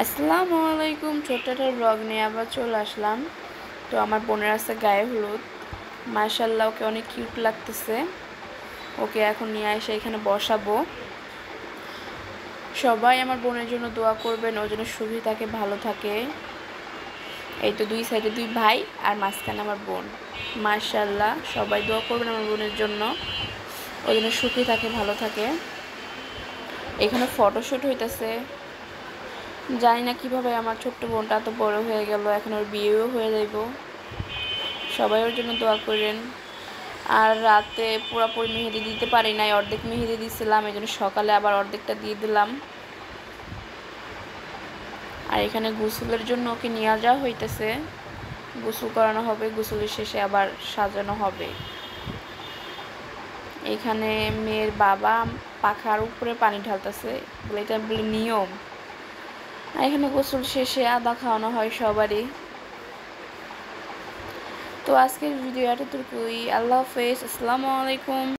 আসসালামু আলাইকুম। ছোট্ট একটা ব্লগ নিয়ে আবার চলে আসলাম। তো আমার বোনের আছে গায়ে হলুদ, মাশাআল্লাহ ওকে অনেক কিউট লাগতেছে। ওকে এখন নিয়ে এসে এখানে বসাবো। সবাই আমার বোনের জন্য দোয়া করবেন, ওর জন্য সুখী থাকে, ভালো থাকে। এই তো দুই সাইডে দুই ভাই আর মাঝখানে আমার বোন। মাশাআল্লাহ সবাই দোয়া করবেন আমার বোনের জন্য, ওর জন্য সুখী থাকে, ভালো থাকে। এখানে ফটোশ্যুট হইতেছে। জানি না কিভাবে আমার ছোট্ট বোনটা এত বড় হয়ে গেল, এখন ওর বিয়েও হয়ে যাইব। সবাই ওর জন্য দোয়া করেন। আর রাতে পুরোপুরি মেহেদি দিতে পারি নাই, অর্ধেক মেহেদি দিয়েছিলাম, এই জন্য সকালে আবার অর্ধেকটা দিয়ে দিলাম। আর এখানে গোসলের জন্য ওকে নিয়ে যাওয়া হইতেছে, গোসল করানো হবে, গোসলের শেষে আবার সাজানো হবে। এখানে মেয়ের বাবা পাখার উপরে পানি ঢালতেছে, এটা বলে নিয়ম। আর এখানে গোসল শেষে আদা খাওয়ানো হয় সবারই। তো আজকের ভিডিও এতটুকুই। আল্লাহ হাফেজ, আসসালামু আলাইকুম।